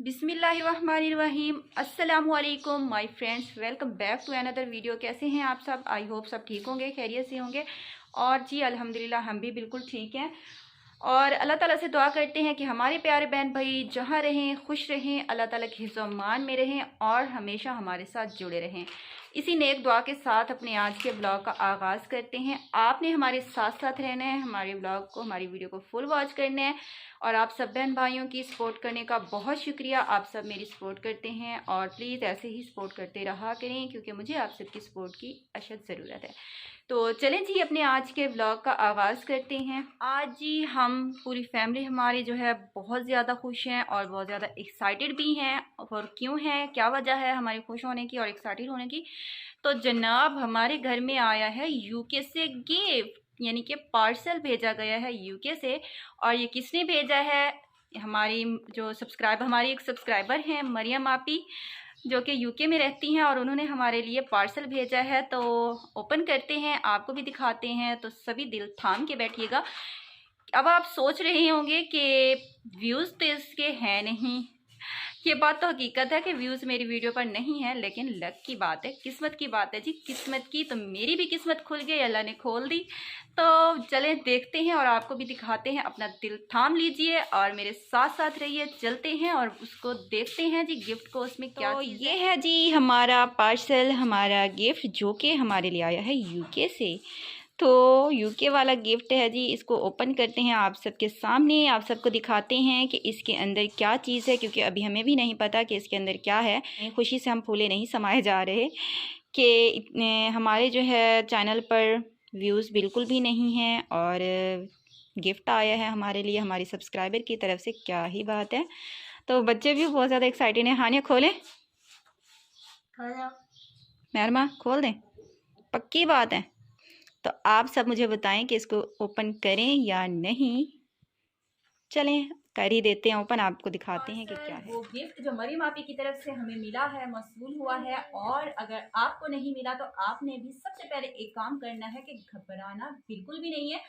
बिस्मिल्लाहिर्रहमानिर्रहीम। अस्सलामुअलैकुम my friends, welcome back to another video. कैसे हैं आप सब? आई होप सब ठीक होंगे, खैरियत से होंगे। और जी अल्हम्दुलिल्लाह हम भी बिल्कुल ठीक हैं। और अल्लाह ताला से दुआ करते हैं कि हमारे प्यारे बहन भाई जहाँ रहें खुश रहें, अल्लाह ताला के हिफ्ज़-ओ-अमान में रहें और हमेशा हमारे साथ जुड़े रहें। इसी नेक दुआ के साथ अपने आज के ब्लॉग का आगाज़ करते हैं। आपने हमारे साथ साथ रहना है, हमारे ब्लॉग को, हमारी वीडियो को फुल वॉच करना है। और आप सब बहन भाइयों की सपोर्ट करने का बहुत शुक्रिया। आप सब मेरी सपोर्ट करते हैं और प्लीज़ ऐसे ही सपोर्ट करते रहा करें, क्योंकि मुझे आप सबकी सपोर्ट की अशद ज़रूरत है। तो चलें जी, अपने आज के ब्लॉग का आगाज़ करते हैं। आज जी हम पूरी फैमिली हमारी जो है बहुत ज़्यादा खुश हैं और बहुत ज़्यादा एक्साइटेड भी हैं। और क्यों है, क्या वजह है हमारे खुश होने की और एक्साइटेड होने की? तो जनाब हमारे घर में आया है यूके से गिफ्ट, यानी कि पार्सल भेजा गया है यूके से। और ये किसने भेजा है? हमारी हमारी एक सब्सक्राइबर हैं मरियम आपी, जो कि यूके में रहती हैं, और उन्होंने हमारे लिए पार्सल भेजा है। तो ओपन करते हैं, आपको भी दिखाते हैं। तो सभी दिल थाम के बैठिएगा। अब आप सोच रहे होंगे कि व्यूज़ तो इसके हैं नहीं। ये बात तो हकीकत है कि व्यूज़ मेरी वीडियो पर नहीं है, लेकिन लक की बात है, किस्मत की बात है जी, किस्मत की। तो मेरी भी किस्मत खुल गई, अल्लाह ने खोल दी। तो चलें देखते हैं और आपको भी दिखाते हैं। अपना दिल थाम लीजिए और मेरे साथ साथ रहिए। चलते हैं और उसको देखते हैं जी, गिफ्ट को उसमें क्या। तो ये है जी हमारा पार्सल, हमारा गिफ्ट, जो कि हमारे लिए आया है यूके से। तो यूके वाला गिफ्ट है जी, इसको ओपन करते हैं आप सबके सामने, आप सबको दिखाते हैं कि इसके अंदर क्या चीज़ है, क्योंकि अभी हमें भी नहीं पता कि इसके अंदर क्या है। खुशी से हम फूले नहीं समाए जा रहे कि इतने हमारे जो है चैनल पर व्यूज़ बिल्कुल भी नहीं हैं और गिफ्ट आया है हमारे लिए हमारी सब्सक्राइबर की तरफ से। क्या ही बात है। तो बच्चे भी बहुत ज़्यादा एक्साइटेड हैं। हानिया खोलें, महरमा खोल दें, पक्की बात है। तो आप सब मुझे बताएं कि इसको ओपन करें या नहीं। चलें कर ही देते हैं ओपन, आपको दिखाते हैं कि क्या है। वो गिफ्ट जो मरियम आपी की तरफ से हमें मिला है, मौसूल हुआ है। और अगर आपको नहीं मिला तो आपने भी सबसे पहले एक काम करना है कि घबराना बिल्कुल भी नहीं है,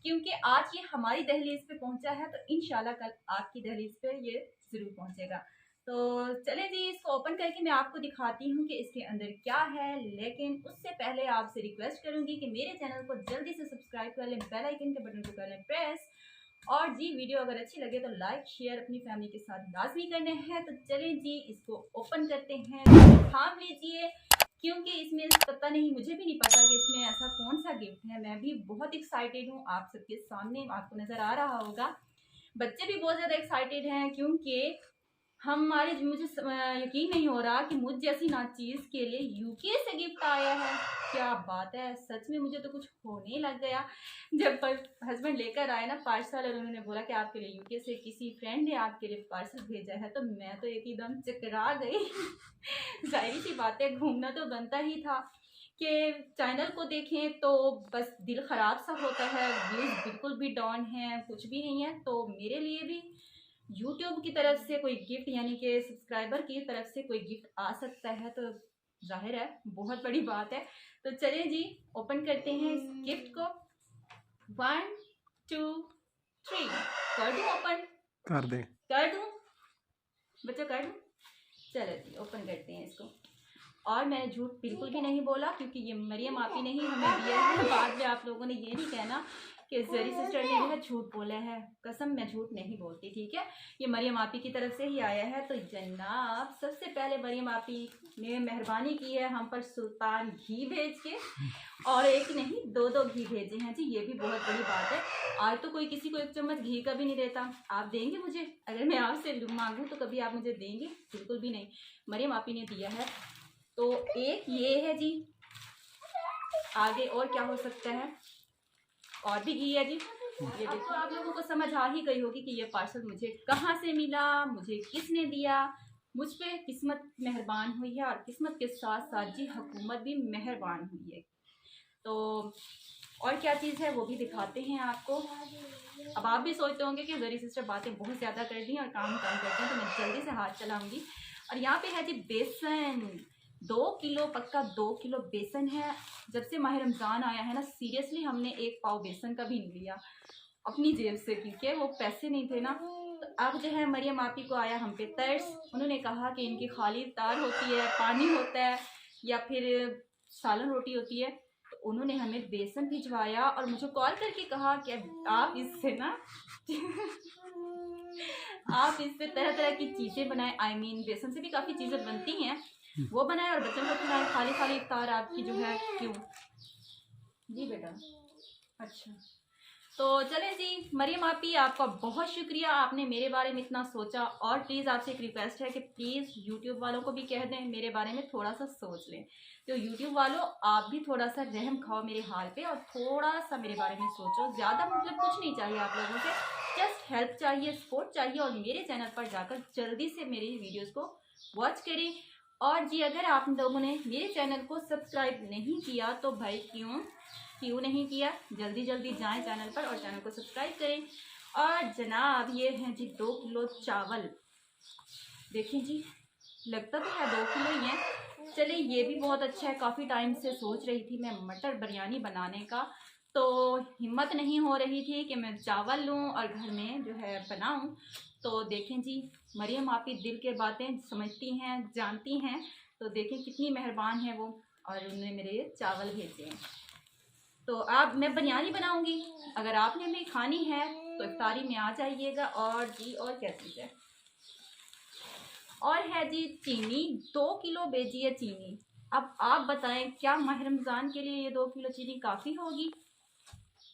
क्योंकि आज ये हमारी दहलीज पे पहुंचा है तो इंशाल्लाह कल आपकी दहलीज पे ये ज़रूर पहुंचेगा। तो चलें जी, इसको ओपन करके मैं आपको दिखाती हूँ कि इसके अंदर क्या है। लेकिन उससे पहले आपसे रिक्वेस्ट करूँगी कि मेरे चैनल को जल्दी से सब्सक्राइब कर लें, बेल आइकन के बटन को कर लें प्रेस। और जी वीडियो अगर अच्छी लगे तो लाइक शेयर अपनी फैमिली के साथ लाजमी करने हैं। तो चलें जी, इसको ओपन करते हैं। थाम लीजिए, क्योंकि इसमें पता नहीं, मुझे भी नहीं पता कि इसमें ऐसा कौन सा गिफ्ट है। मैं भी बहुत एक्साइटेड हूँ, आप सबके सामने आपको नज़र आ रहा होगा। बच्चे भी बहुत ज़्यादा एक्साइटेड हैं, क्योंकि मुझे यकीन नहीं हो रहा कि मुझ जैसी नाचीज़ के लिए यूके से गिफ्ट आया है। क्या बात है, सच में मुझे तो कुछ होने लग गया जब हस्बैंड लेकर आए ना पार्सल, और उन्होंने बोला कि आपके लिए यूके से किसी फ्रेंड ने आपके लिए पार्सल भेजा है। तो मैं तो एकदम चकरा गई। जाहिर सी बात है, घूमना तो बनता ही था कि चैनल को देखें तो बस दिल ख़राब सा होता है। व्यूज़ बिल्कुल भी डाउन है, कुछ भी नहीं है। तो मेरे लिए भी यूट्यूब की तरफ से कोई गिफ्ट, यानी कि सब्सक्राइबर की तरफ से कोई गिफ्ट आ सकता है, तो जाहिर है बहुत बड़ी बात है। तो चलें जी, ओपन करते हैं इस गिफ्ट को। 1 2 3 कर दूं ओपन? कर दे। कर दूं बच्चों, कर दूं? चलो जी, ओपन करते हैं इसको। और मैंने झूठ बिल्कुल भी नहीं बोला, क्योंकि ये मरियम आपी ने ही हमें दिया है। बाद में आप लोगों ने ये नहीं कहना कि जरी सिस्टर ने जो है झूठ बोला है। कसम, मैं झूठ नहीं बोलती, ठीक है। ये मरियम आपी की तरफ से ही आया है। तो जनाब सबसे पहले मरियम आपी ने मेहरबानी की है हम पर सुल्तान घी भेज के, और एक नहीं दो दो घी भेजे हैं जी, ये भी बहुत बड़ी बात है। आज तो कोई किसी को एक चम्मच घी का भी नहीं देता। आप देंगे मुझे? अगर मैं आपसे मांगूँ तो कभी आप मुझे देंगे? बिल्कुल भी नहीं। मरियम आपी ने दिया है। तो एक ये है जी, आगे और क्या हो सकता है? और भी घी है जी। ये देखो, तो आप लोगों को समझ आ ही गई होगी कि ये पार्सल मुझे कहाँ से मिला, मुझे किसने दिया। मुझ पे किस्मत मेहरबान हुई है, और किस्मत के साथ साथ जी हुकूमत भी मेहरबान हुई है। तो और क्या चीज़ है वो भी दिखाते हैं आपको। अब आप भी सोचते होंगे कि जरी सिस्टर बातें बहुत ज़्यादा कर दी और काम कम करते हैं, तो मैं जल्दी से हाथ चलाऊंगी। और यहाँ पे है जी बेसन, 2 किलो, पक्का 2 किलो बेसन है। जब से माह रमज़ान आया है ना, सीरियसली हमने 1 पाव बेसन का भी नहीं लिया अपनी जेब से, क्योंकि वो पैसे नहीं थे ना। तो अब जो है मरियम आपी को आया हम पे तरस। उन्होंने कहा कि इनकी खाली इफ्तार होती है, पानी होता है या फिर सालन रोटी होती है। तो उन्होंने हमें बेसन भिजवाया और मुझे कॉल करके कहा कि आप इससे ना आप इससे तरह तरह की चीज़ें बनाएं। आई मीन बेसन से भी काफ़ी चीज़ें बनती हैं, वो बनाएं और बच्चों को खिलाएं। खाली खाली इफ्तार आपकी जो है क्यों। जी बेटा, अच्छा तो चले जी। मरियम आपी आपका बहुत शुक्रिया, आपने मेरे बारे में इतना सोचा। और प्लीज़ आपसे एक रिक्वेस्ट है कि प्लीज़ यूट्यूब वालों को भी कह दें मेरे बारे में थोड़ा सा सोच लें। तो यूट्यूब वालों आप भी थोड़ा सा रहम खाओ मेरे हाल पे और थोड़ा सा मेरे बारे में सोचो। ज़्यादा मतलब कुछ नहीं चाहिए आप लोगों से, जस्ट हेल्प चाहिए, सपोर्ट चाहिए। और मेरे चैनल पर जाकर जल्दी से मेरी वीडियोज़ को वॉच करें। और जी अगर आप लोगों ने मेरे चैनल को सब्सक्राइब नहीं किया तो भाई क्यों नहीं किया, जल्दी जल्दी जाएं चैनल पर और चैनल को सब्सक्राइब करें। और जनाब ये हैं जी 2 किलो चावल, देखिए जी लगता तो है 2 किलो ही है। चलिए ये भी बहुत अच्छा है। काफ़ी टाइम से सोच रही थी मैं मटर बिरयानी बनाने का, तो हिम्मत नहीं हो रही थी कि मैं चावल लूँ और घर में जो है बनाऊँ। तो देखें जी मरियम आपी दिल के बातें समझती हैं, जानती हैं। तो देखें कितनी मेहरबान है वो, और उन्होंने मेरे चावल भेजे हैं। तो आप मैं बिरयानी बनाऊंगी, अगर आपने भी खानी है तो इफ्तारी में आ जाइएगा। और जी और क्या चीज़ है, और है जी चीनी 2 किलो भेजी है चीनी। अब आप बताएं क्या माह रमज़ान के लिए ये 2 किलो चीनी काफ़ी होगी।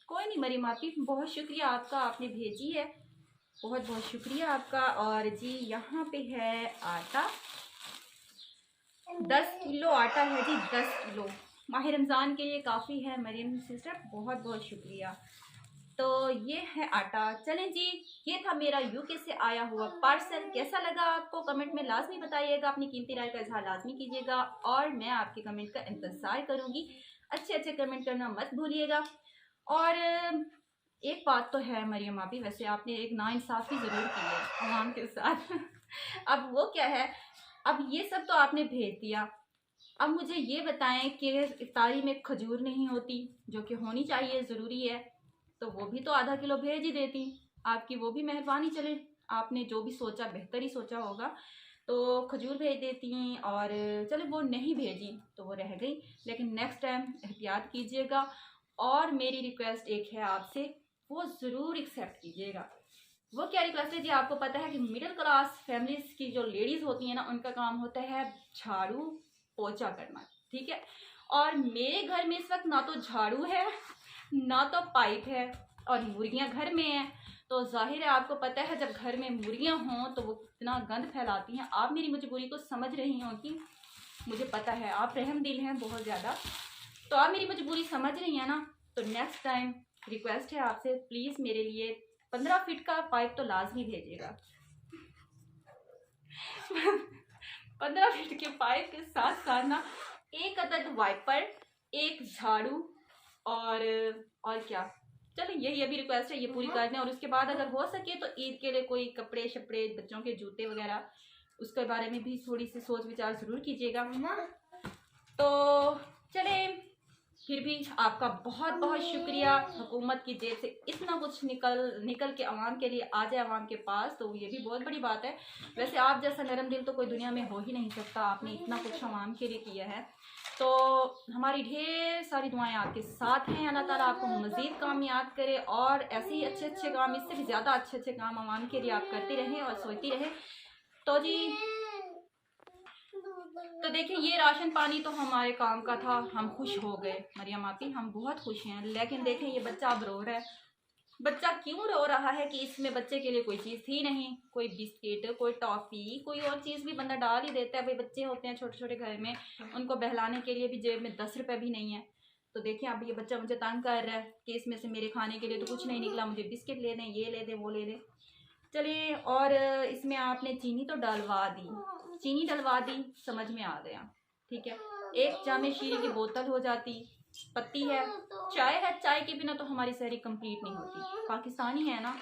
कोई नहीं मरियम आपी, बहुत शुक्रिया आपका, आपने भेजी है, बहुत बहुत शुक्रिया आपका। और जी यहाँ पे है आटा, 10 किलो आटा है जी, 10 किलो माह रमज़ान के लिए काफ़ी है मरियम सिस्टर, बहुत बहुत शुक्रिया। तो ये है आटा। चलें जी, ये था मेरा यूके से आया हुआ पार्सल। कैसा लगा आपको कमेंट में लाजमी बताइएगा, अपनी कीमती राय का इजहार लाजमी कीजिएगा और मैं आपके कमेंट का इंतज़ार करूँगी। अच्छे अच्छे कमेंट करना मत भूलिएगा। और एक बात तो है मरियम आपी, वैसे आपने एक नाइंसाफ़ी ज़रूर की है अवाम के साथ अब वो क्या है, अब ये सब तो आपने भेज दिया, अब मुझे ये बताएं कि इफ्तारी में खजूर नहीं होती जो कि होनी चाहिए, ज़रूरी है, तो वो भी तो आधा किलो भेज ही देती। आपकी वो भी मेहरबानी, चले आपने जो भी सोचा बेहतर ही सोचा होगा, तो खजूर भेज देती। और चलो वो नहीं भेजी तो वो रह गई, लेकिन नेक्स्ट टाइम एहतियात कीजिएगा। और मेरी रिक्वेस्ट एक है आपसे, वो ज़रूर एक्सेप्ट कीजिएगा। वो क्या रिक्वेस्ट है जी, आपको पता है कि मिडिल क्लास फैमिलीज़ की जो लेडीज़ होती हैं ना, उनका काम होता है झाड़ू पोछा करना, ठीक है। और मेरे घर में इस वक्त ना तो झाड़ू है ना तो पाइप है, और मुर्गियां घर में हैं। तो जाहिर है आपको पता है जब घर में मुर्गियां हों तो वो कितना गंद फैलाती हैं। आप मेरी मजबूरी को समझ रही हो कि मुझे पता है आप रहम दिल हैं बहुत ज़्यादा, तो आप मेरी मजबूरी समझ रही हैं ना। तो नेक्स्ट टाइम रिक्वेस्ट है आपसे, प्लीज़ मेरे लिए 15 फीट का पाइप तो लाजमी भेजिएगा 15 फीट के पाइप के साथ साथ ना एक अदद वाइपर, एक झाड़ू और क्या, चलो यही अभी रिक्वेस्ट है, ये पूरी कर दें। और उसके बाद अगर हो सके तो ईद के लिए कोई कपड़े शपड़े, बच्चों के जूते वगैरह, उसके बारे में भी थोड़ी सी सोच विचार ज़रूर कीजिएगा। तो चले, फिर भी आपका बहुत बहुत शुक्रिया, हुकूमत की जेब से इतना कुछ निकल के आवाम के लिए आ जाए आवाम के पास, तो ये भी बहुत बड़ी बात है। वैसे आप जैसा नरम दिल तो कोई दुनिया में हो ही नहीं सकता, आपने इतना कुछ आवाम के लिए किया है। तो हमारी ढेर सारी दुआएं आपके साथ हैं। अल्लाह ताला आपको मज़ीद कामयाब करे और ऐसे ही अच्छे अच्छे काम, इससे भी ज़्यादा अच्छे अच्छे काम आवाम के लिए आप करते रहें और सोचती रहें। तो जी तो देखिए ये राशन पानी तो हमारे काम का था, हम खुश हो गए मरियम आपी, हम बहुत खुश हैं। लेकिन देखें ये बच्चा अब रो रहा है। बच्चा क्यों रो रहा है कि इसमें बच्चे के लिए कोई चीज़ थी नहीं, कोई बिस्किट, कोई टॉफ़ी, कोई और चीज़ भी बंदा डाल ही देता है। भाई बच्चे होते हैं छोटे छोटे घर में, उनको बहलाने के लिए भी जेब में 10 रुपये भी नहीं है। तो देखिए अब ये बच्चा मुझे तंग कर रहा है कि इसमें से मेरे खाने के लिए तो कुछ नहीं निकला, मुझे बिस्किट ले दें, ये ले दें, वो ले दें। चलिए, और इसमें आपने चीनी तो डलवा दी, चीनी डलवा दी, समझ में आ गया, ठीक है। एक जामे शीरे की बोतल हो जाती, पत्ती है, चाय है, चाय के बिना तो हमारी सहरी कंप्लीट नहीं होती, पाकिस्तानी है ना,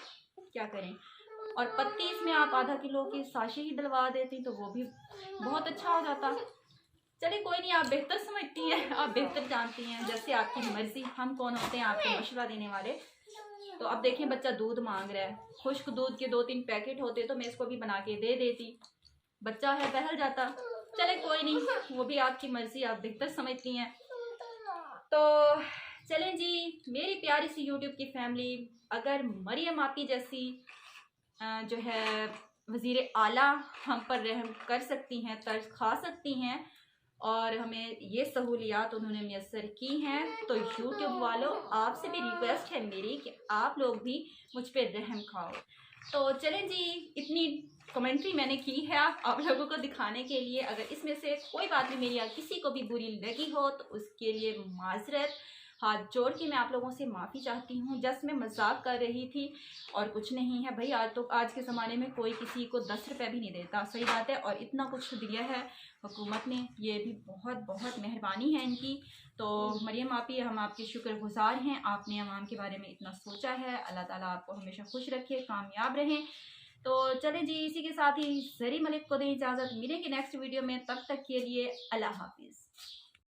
क्या करें। और पत्ती इसमें आप आधा किलो की साशे ही डलवा देती तो वो भी बहुत अच्छा हो जाता। चलिए कोई नहीं, आप बेहतर समझती हैं, आप बेहतर जानती हैं, जैसे आपकी मर्जी, हम कौन होते हैं आपको मशवरा देने वाले। तो अब देखें बच्चा दूध मांग रहा है, खुश्क दूध के 2-3 पैकेट होते तो मैं इसको भी बना के दे देती, बच्चा है बहल जाता। चले कोई नहीं, वो भी आपकी मर्जी, आप बेहतर समझती हैं। तो चलें जी मेरी प्यारी सी यूट्यूब की फैमिली, अगर मरियम आपकी जैसी जो है वज़ीर आला हम पर रहम कर सकती हैं, तर्ज खा सकती हैं और हमें ये सहूलियात उन्होंने मैसर की हैं, तो यूट्यूब वालों आपसे भी रिक्वेस्ट है मेरी कि आप लोग भी मुझ पर रहम खाओ। तो चलें जी, इतनी कमेंट्री मैंने की है आप लोगों को दिखाने के लिए। अगर इसमें से कोई बात भी मेरी या किसी को भी बुरी लगी हो तो उसके लिए माजरत, हाथ जोड़ के मैं आप लोगों से माफ़ी चाहती हूँ। जस्ट मैं मजाक कर रही थी और कुछ नहीं है भाई। आज के ज़माने में कोई किसी को 10 रुपये भी नहीं देता, सही बात है। और इतना कुछ दिया है हुकूमत ने, ये भी बहुत बहुत मेहरबानी है इनकी। तो मरियम आपी, हम आपके शुक्रगुजार हैं, आपने अवाम के बारे में इतना सोचा है। अल्लाह ताला आपको हमेशा खुश रखे, कामयाब रहें। तो चलें जी, इसी के साथ ही जरी मलिक को दें इजाज़त, मिलेंगे नेक्स्ट वीडियो में, तब तक के लिए अल्लाह हाफिज़।